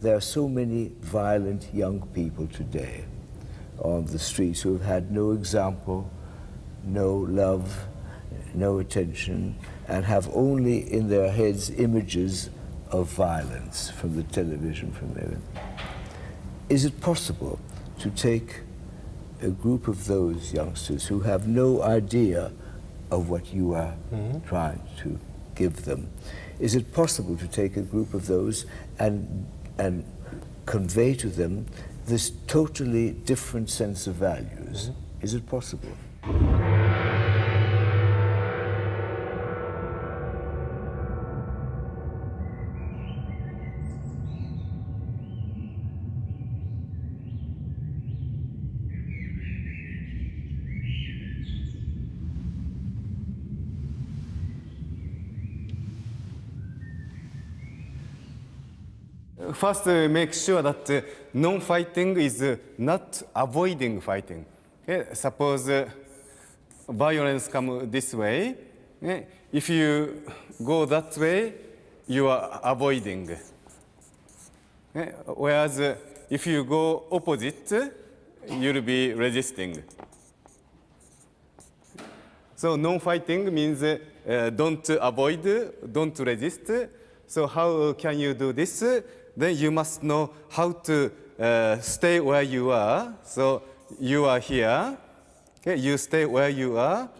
there are so many violent young people today on the streets who have had no example, no love, no attention, and have only in their heads images of violence from the television, from there. Is it possible to take a group of those youngsters who have no idea of what you are trying to give them? Is it possible to take a group of those and convey to them this totally different sense of values? Is it possible? First, make sure that non-fighting is not avoiding fighting. Suppose violence comes this way. If you go that way, you are avoiding. Whereas if you go opposite, you'll be resisting. So non-fighting means don't avoid, don't resist. So how can you do this? Then you must know how to stay where you are. So you are here. Okay, you stay where you are.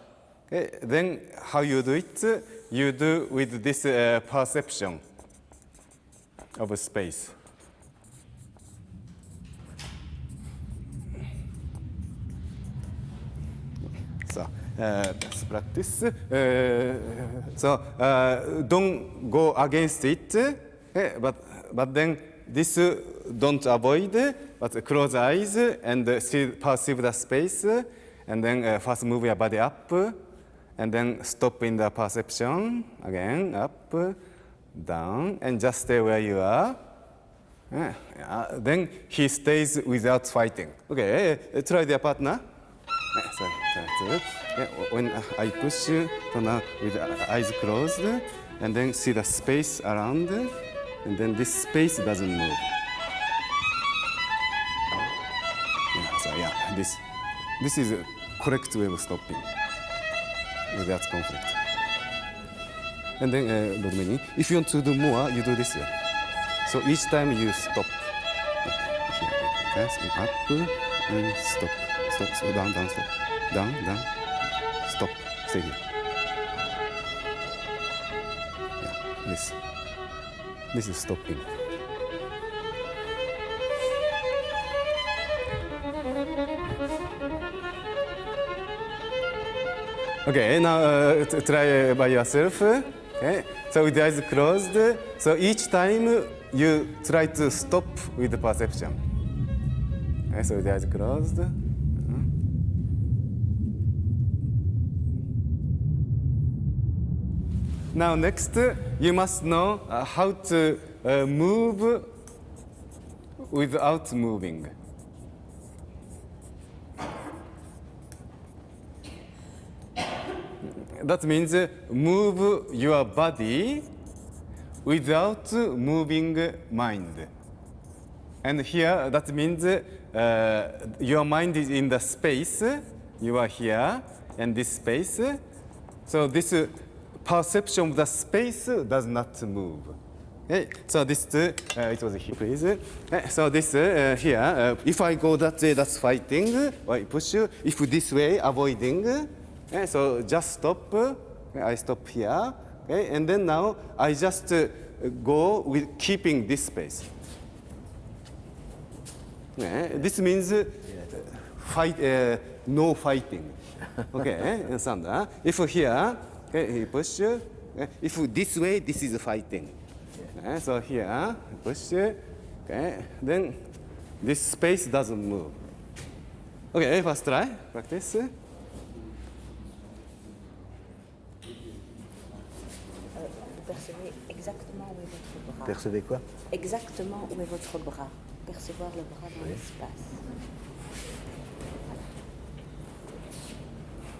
Okay, then how you do it? You do with this perception of space. So let's practice. Don't go against it, but then this don't avoid, but close eyes and perceive the space, and then first move your body up, and then stop in the perception, again, up, down, and just stay where you are. Then he stays without fighting. Okay, try their partner. Sorry. When I push, so now with the eyes closed, and then see the space around, and then this space doesn't move. This is a correct way of stopping without conflict. And then, if you want to do more, you do this way. So each time you stop. Up and stop. Stop, so down, stop. Down, stop, stay here. Yeah, this is stopping. Okay, now try by yourself. Okay, so with the eyes closed, so each time you try to stop with the perception. Okay, so with the eyes closed. Now next, you must know how to move without moving. That means move your body without moving mind. And here, that means your mind is in the space. You are here, and this space. So this perception of the space does not move. Okay, so this, it was here, please. So this here, if I go that way, that's fighting. I push. If this way, avoiding. So just stop. I stop here. Okay, and then now I just go with keeping this space. This means no fighting. Okay, understand? If here, okay, push. If this way, this is fighting. Okay, so here, push. Okay, then this space doesn't move. Okay, first try, practice. Percevez exactement où est votre bras. Percevez quoi? Exactement où est votre bras. Percevoir le bras dans l'espace.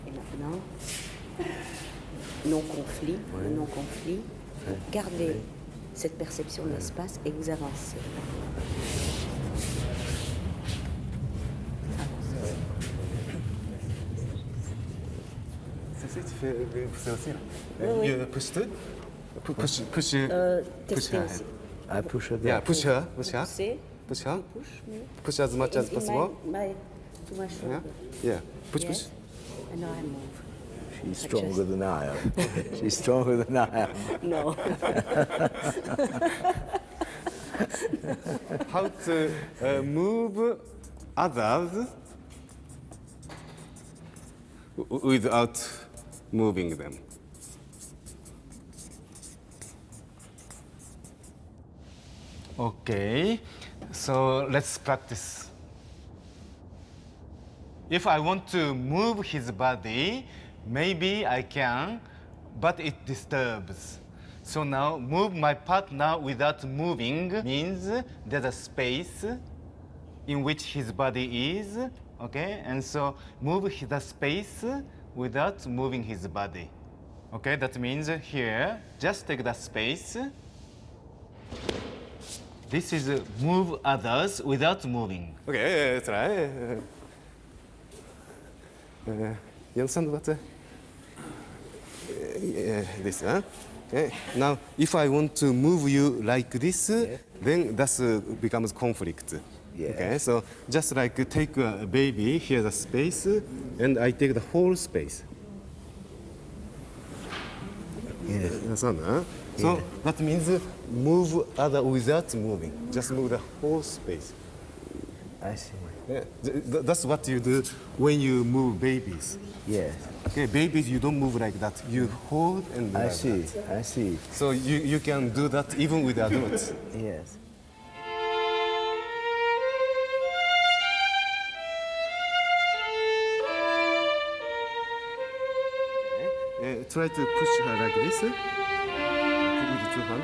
Et maintenant, non-conflit, le non-conflit. Gardez cette perception de l'espace et vous avancez. Sensei, tu fais pousser aussi là. Oui. You push it? Push Tester her aussi. head. I push her Yeah, back. push her. Push her. Pousser. Push her. Push, mais... Push as much as possible. To my shoulder. Yeah. Yeah. Push, Yes. push. And now I move. She's stronger than I am. She's stronger than I am. No. How to move others without moving them. Okay, so let's practice. If I want to move his body, maybe I can, but it disturbs. So now move my partner without moving means there's a space in which his body is, okay? And so move the space without moving his body. Okay, that means here, just take the space. This is move others without moving. Okay, try. You understand what? This, huh? Okay. Now, if I want to move you like this, then that becomes conflict. Yeah. Okay, so just like take a baby, here's a space, and I take the whole space. Yeah. So that means move other without moving. Just move the whole space. I see. Yeah. That's what you do when you move babies. Yes. Okay, babies, you don't move like that. You hold and I like see. that. I see. So you can do that even with adults. Yes. Try to push her like this. With the two hands.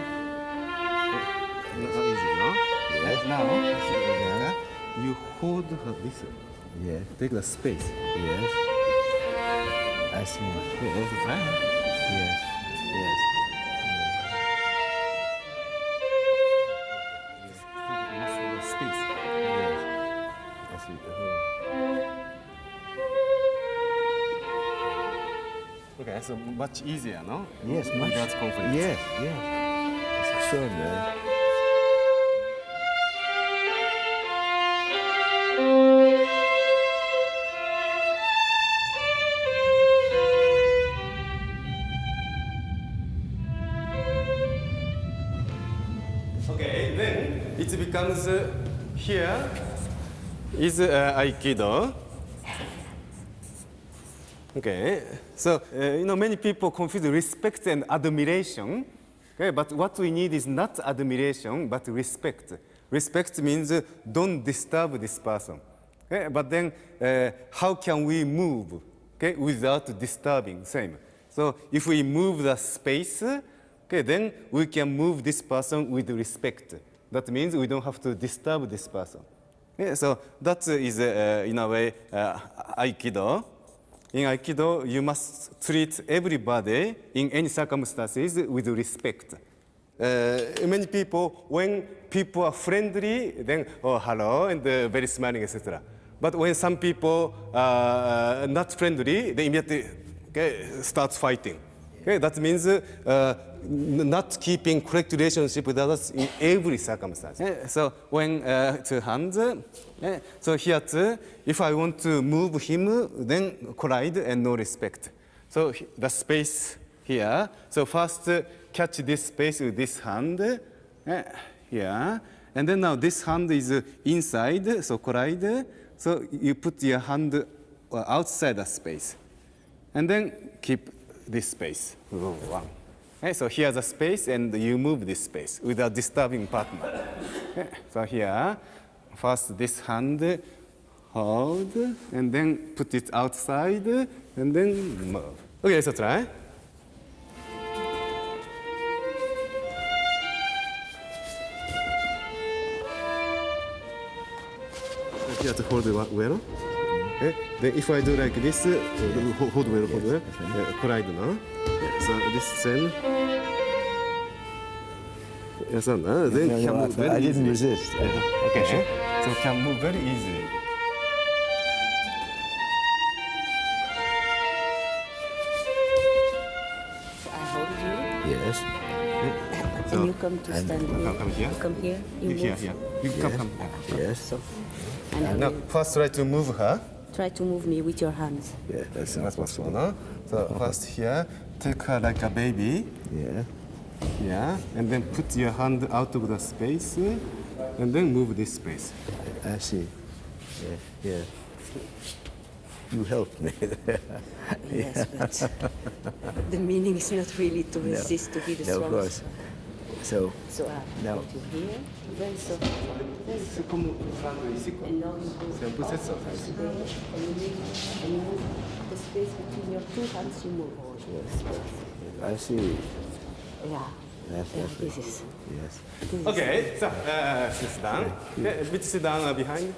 Easy, no? Yes. Now, you hold her this. Yes. Take the space. Yes. I see. Okay, try. Yes. Yes. Space. Yes. I see. Okay, so much easier, no? Yes, much. Without conflict. Yes. Yes. It's extraordinary. Okay, then it becomes here is Aikido. Okay, so many people confuse respect and admiration. Okay, but what we need is not admiration, but respect. Respect means don't disturb this person. Okay, but then how can we move? Okay, without disturbing? Same. So if we move the space, okay, then we can move this person with respect. That means we don't have to disturb this person. Okay, so that is in a way Aikido. In Aikido, you must treat everybody in any circumstances with respect. Many people, when people are friendly, then, oh, hello, and very smiling, etc. But when some people are not friendly, they immediately start fighting. Okay, that means not keeping correct relationship with others in every circumstance. So when two hands, so here too, if I want to move him, then collide and no respect. So the space here. So first catch this space with this hand here, and then now this hand is inside, so collide. So you put your hand outside the space, and then keep this space. One. Okay, so here's a space, and you move this space without disturbing partner. Okay, so here, first this hand, hold, and then put it outside, and then move. Okay, so try. You have to hold it well. Okay. Then if I do like this, hold well, hold well. Collide now. So this cell. Then No, can no, move very I didn't easily. resist. Okay, so can move very easily. So I hold you, Yes. and you come to stand here. come here. You come here. You move. Here. You come here. Yes. So, and I Now, will first try to move her. try to move me with your hands. Yeah, that's not That's possible. possible, no? So first here, take her like a baby. Yeah. Yeah, and then put your hand out of the space, and then move this space. I see. Yeah. Yeah. You helped me. Yes, but the meaning is not really to resist, to be the No, of strongest. course. So, So I Now- put you here, very soft, very soft. And now you go Sempre up c'est ça. there, and you move the space between your two hands, you move all the space. I see. Yeah. That's Yeah, it. this is. Yes. This is Okay, so sit down. Okay, a bit sit down behind.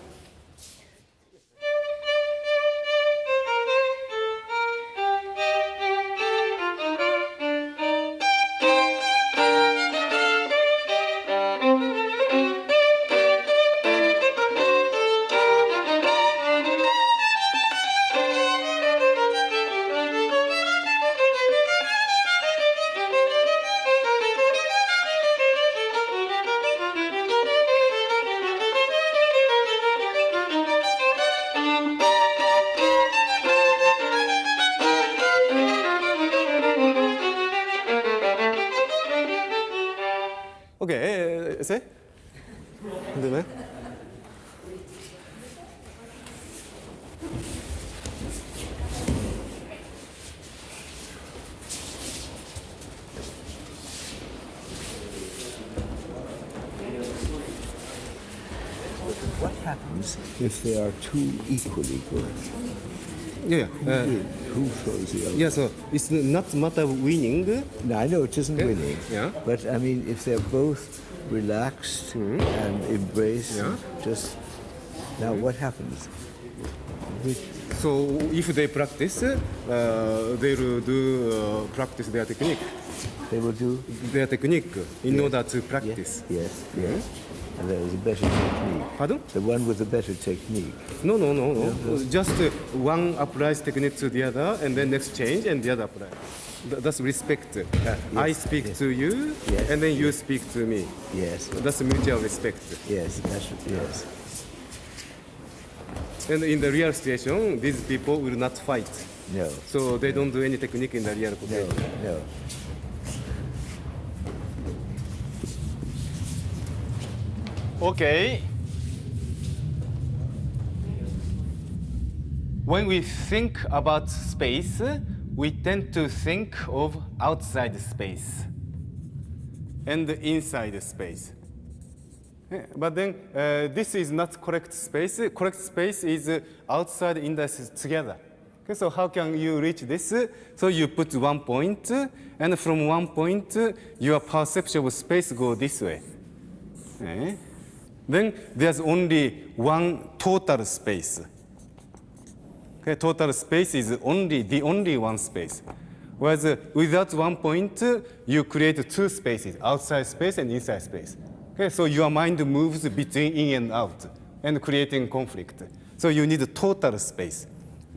Okay, say. 그다음에 What happens if they are two equally good? yeah. Who throws the other? Yeah, so it's not matter of winning. No, I know it isn't winning. Yeah. But I mean, if they're both relaxed and embrace, Yeah. just now, what happens? Which, So if they practice, they will do practice their technique. they will do. Their technique in order to practice. Yes. Yes. And there is a better technique. Pardon? The one with the better technique. No. Just one applies technique to the other, and then next change, and the other apply. That's respect. I speak to you, Yes. and then you speak to me. Yes. That's mutual respect. Yes. That's yes. And in the real situation, these people will not fight. No. So they don't do any technique in the real No. cooperation. No. Okay. When we think about space, we tend to think of outside space and inside space. But then this is not correct space. Correct space is outside indices together. Okay, so how can you reach this? So you put 1 point, and from 1 point, your perception of space go this way. Okay. Then there's only one total space. Okay, total space is the only one space. Whereas without 1 point, you create two spaces, outside space and inside space. Okay, so your mind moves between in and out and creating conflict. So you need a total space.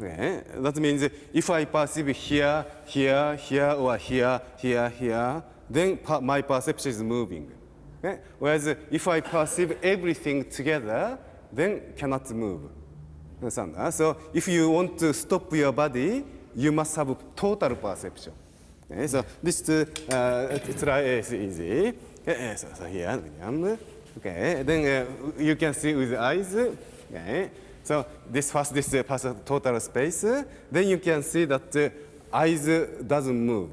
Okay, that means if I perceive here, here, here, or here, here, here, then my perception is moving. Okay? Whereas if I perceive everything together, then cannot move. Understand? So if you want to stop your body, you must have total perception. Okay? So this try is easy. Okay? So here, okay. Then you can see with eyes. Okay? So this total space. Then you can see that eyes doesn't move.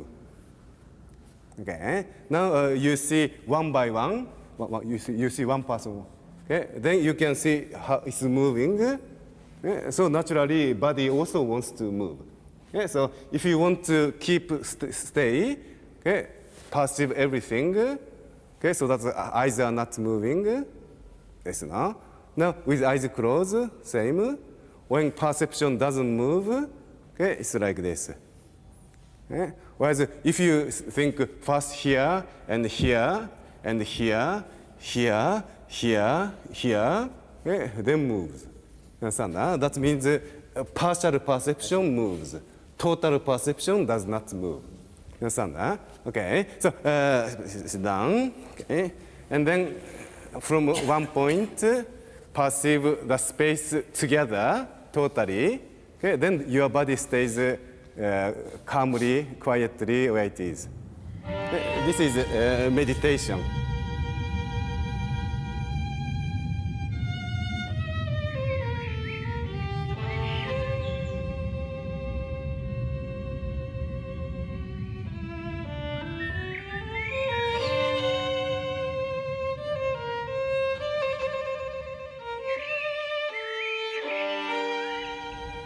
Okay. Now you see one by one. You see one person. Okay. Then you can see how it's moving. Okay. So naturally, body also wants to move. Okay. So if you want to keep stay, okay, perceive everything. Okay. So that eyes are not moving. Yes, now. Now with eyes closed, same. When perception doesn't move, okay, it's like this. Okay? Whereas if you think first here, and here, here, here, here, okay? Then moves. You understand? That means partial perception moves. Total perception does not move. You understand? Okay, so sit down. Okay, and then from one point, perceive the space together, totally. Okay, then your body stays calmly, quietly where it is. This is meditation.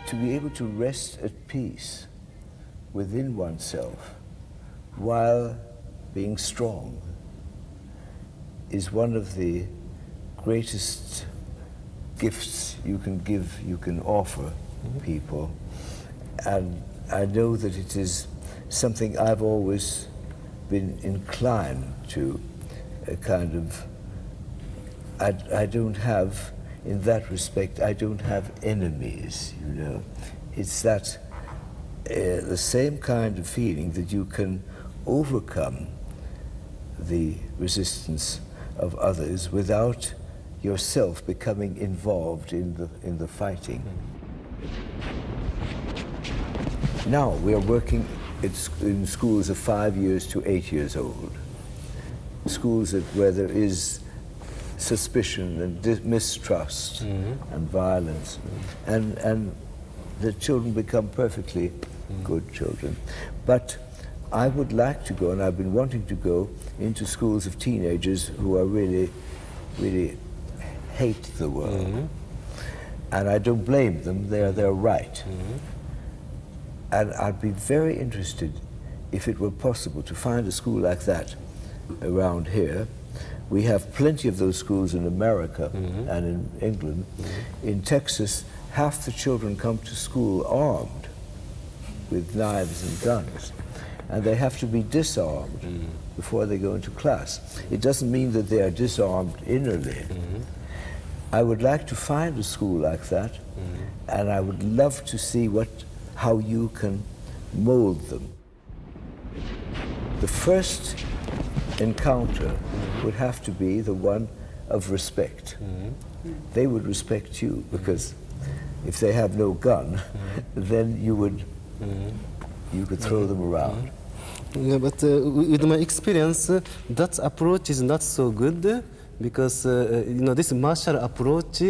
To be able to rest at peace within oneself while being strong is one of the greatest gifts you can give, you can offer people. And I know that it is something I've always been inclined to kind of, I don't have, in that respect, I don't have enemies, you know. It's that, the same kind of feeling that you can overcome the resistance of others without yourself becoming involved in the fighting. Now we are working in schools of 5 years to 8 years old. Schools where there is suspicion and mistrust and violence, and the children become perfectly good children. But I would like to go, and I've been wanting to go, into schools of teenagers who are really, really hate the world. And I don't blame them, they're right. And I'd be very interested, if it were possible, to find a school like that around here. We have plenty of those schools in America and in England. In Texas, half the children come to school armed with knives and guns, and they have to be disarmed before they go into class. It doesn't mean that they are disarmed innerly. I would like to find a school like that, and I would love to see how you can mold them. The first encounter would have to be the one of respect. They would respect you, because if they have no gun, then you could throw them around. Yeah, but with my experience, that approach is not so good, because this martial approach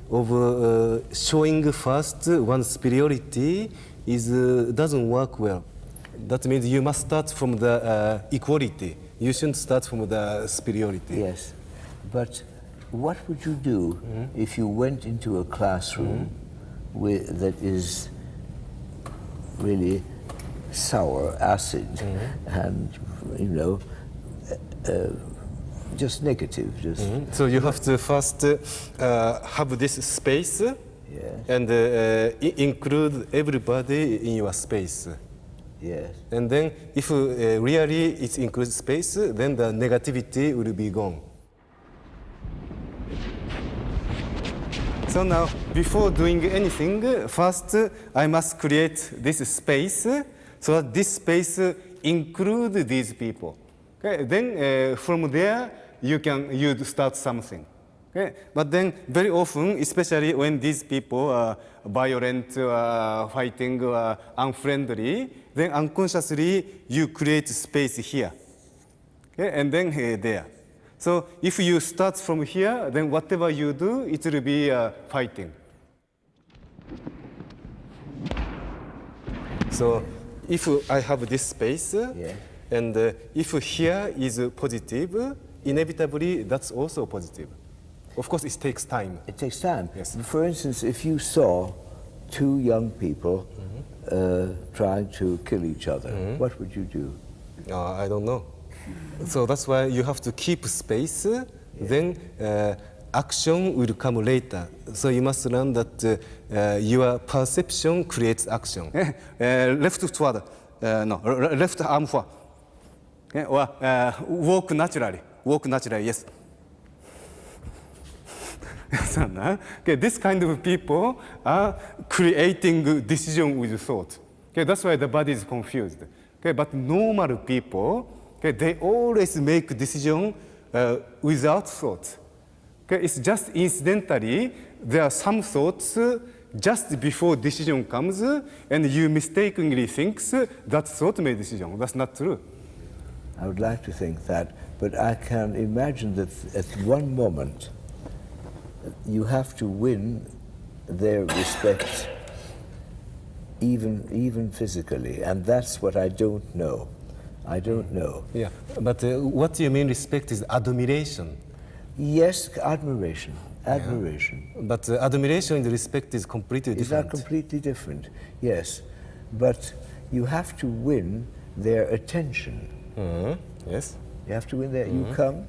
of showing first one's superiority doesn't work well. That means you must start from the equality. You shouldn't start from the superiority. Yes, but what would you do if you went into a classroom that is really sour, acid, and, just negative? So you have to first have this space and include everybody in your space. Yes. And then if really it includes space, then the negativity will be gone. So now, before doing anything, first I must create this space, so that this space includes these people. Okay? Then from there, you start something. Okay? But then very often, especially when these people are violent, fighting, unfriendly, then unconsciously you create space here. Okay? And then there. So if you start from here, then whatever you do, it will be fighting. So if I have this space, and if here is positive, inevitably that's also positive. Of course, it takes time. It takes time. Yes. For instance, if you saw two young people trying to kill each other, what would you do? I don't know. So that's why you have to keep space, then action will come later. So you must learn that your perception creates action. Left toward, left arm forward. Or walk naturally. walk naturally, yes. Okay, this kind of people are creating decision with thought. Okay, that's why the body is confused. Okay, but normal people, okay, they always make decision without thought. Okay, it's just incidentally there are some thoughts just before decision comes, and you mistakenly think that thought made decision. That's not true. I would like to think that, but I can imagine that at one moment you have to win their respect, even physically, and that's what I don't know. I don't know. Yeah, but what do you mean respect is admiration? Yes, admiration. Admiration. Yeah. But admiration and respect is completely different. Is that completely different? Yes, but you have to win their attention. Yes. You have to win their. You come,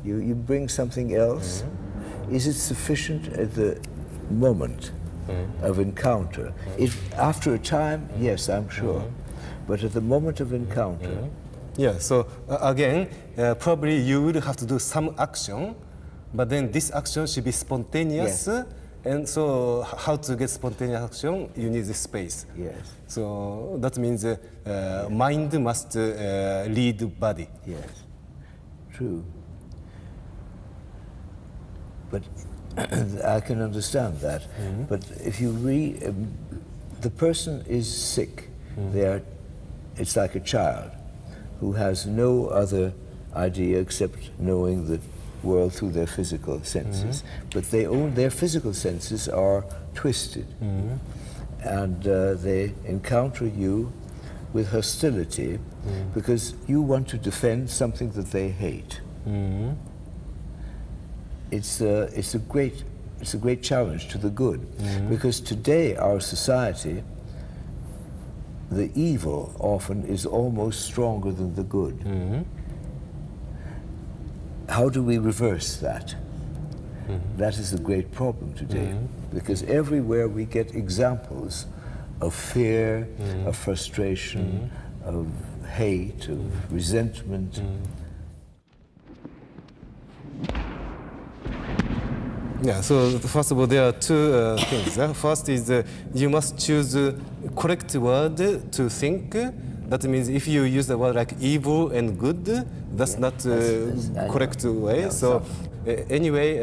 you bring something else. Is it sufficient at the moment of encounter? If after a time, yes, I'm sure, but at the moment of encounter. Yeah. So again, probably you will have to do some action, but then this action should be spontaneous. Yes. And so, how to get spontaneous action? You need the space. Yes. So that means mind must lead body. Yes. True. But I can understand that. But if you read, the person is sick. It's like a child who has no other idea except knowing the world through their physical senses. But their physical senses are twisted. And they encounter you with hostility because you want to defend something that they hate. It's a great challenge to the good, because today our society, the evil often is almost stronger than the good. How do we reverse that? That is the great problem today, because everywhere we get examples of fear, of frustration, of hate, of resentment. Yeah, so first of all, there are two things. First is you must choose the correct word to think. That means if you use the word like evil and good, that's not correct way. No, so anyway,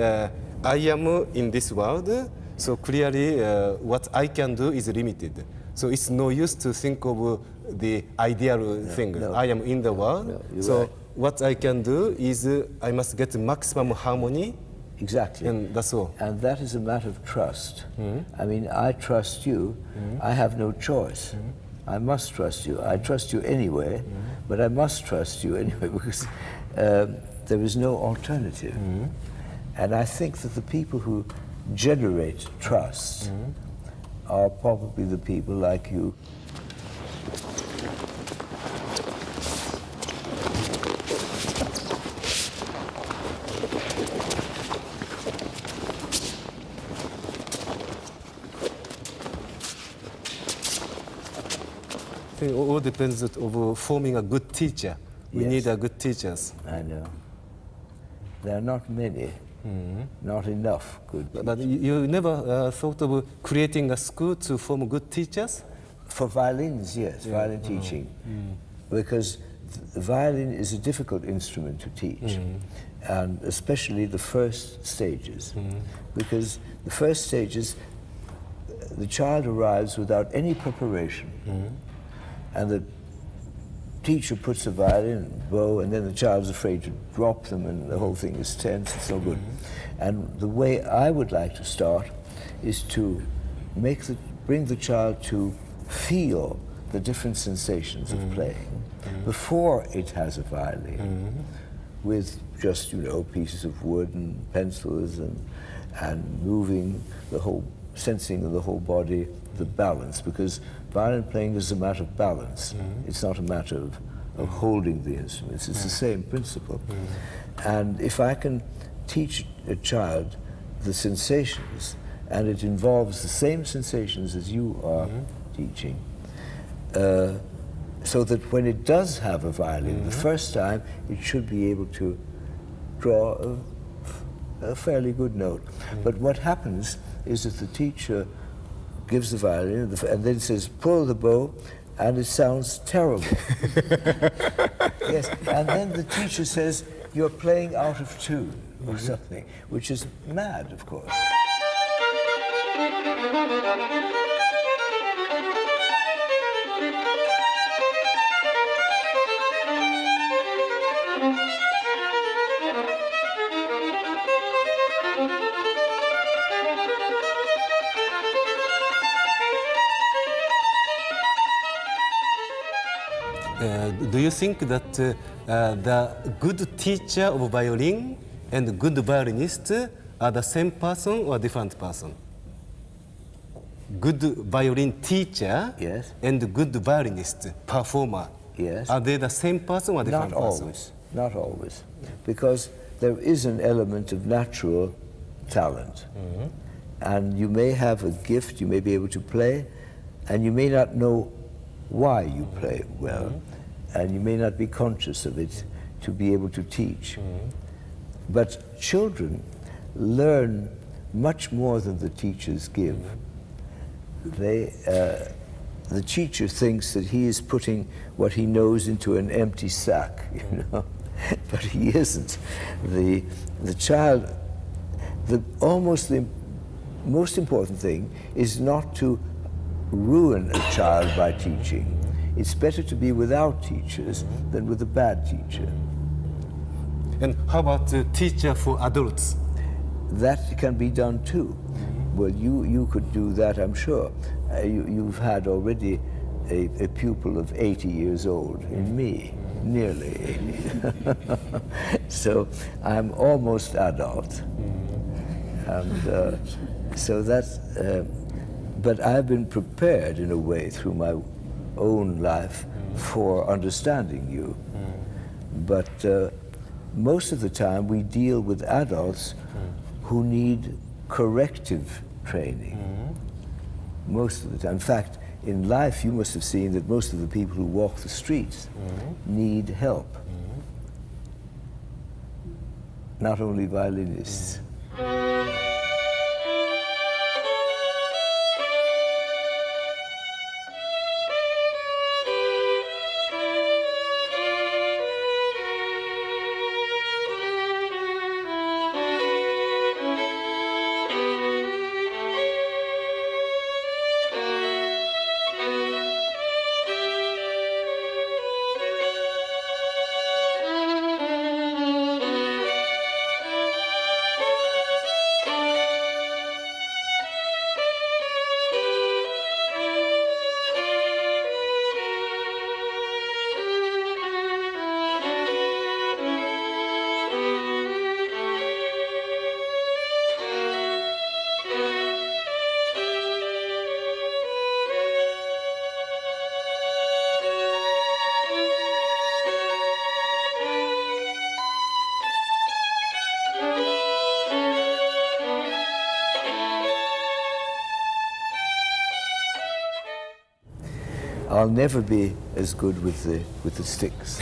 I am in this world, so clearly what I can do is limited. So it's no use to think of the ideal thing. no. I am in the world, No, so right. what I can do is I must get maximum harmony. Exactly. And that's all. And that is a matter of trust. I mean, I trust you. I have no choice. I must trust you. I trust you anyway, but I must trust you anyway because there is no alternative. And I think that the people who generate trust are probably the people like you. I think all depends on forming a good teacher. We Yes. need a good teachers. I know. There are not many, not enough good people. But you never thought of creating a school to form good teachers? For violins, yes, violin teaching. Because the violin is a difficult instrument to teach, and especially the first stages. Because the first stages, the child arrives without any preparation, and the teacher puts a violin and bow, and then the child's afraid to drop them, and the whole thing is tense. It's no good. And the way I would like to start is to bring the child to feel the different sensations of playing before it has a violin, with just pieces of wood and pencils and moving the whole, sensing the whole body, the balance, because violin playing is a matter of balance. It's not a matter of holding the instruments. It's the same principle. And if I can teach a child the sensations, and it involves the same sensations as you are teaching, so that when it does have a violin, the first time, it should be able to draw a fairly good note. But what happens is that the teacher gives the violin and then says, pull the bow, and it sounds terrible. Yes, and then the teacher says, you're playing out of tune or something, which is mad, of course. Do you think that the good teacher of violin and good violinist are the same person or different person? Good violin teacher Yes. and good violinist performer, Yes. are they the same person or different Not person? always, not always, because there is an element of natural talent. And you may have a gift, you may be able to play, and you may not know why you play well, and you may not be conscious of it to be able to teach. But children learn much more than the teachers give. The teacher thinks that he is putting what he knows into an empty sack, you know, but he isn't. The child, almost the most important thing is not to ruin a child by teaching. It's better to be without teachers than with a bad teacher. And how about the teacher for adults? That can be done too. Well, you could do that, I'm sure. You've had already a pupil of 80 years old in me, nearly 80. So I'm almost adult. And so that's, but I've been prepared in a way through my own life for understanding you. But most of the time we deal with adults who need corrective training. Most of the time. In fact, in life you must have seen that most of the people who walk the streets need help. Not only violinists. I'll never be as good with the sticks.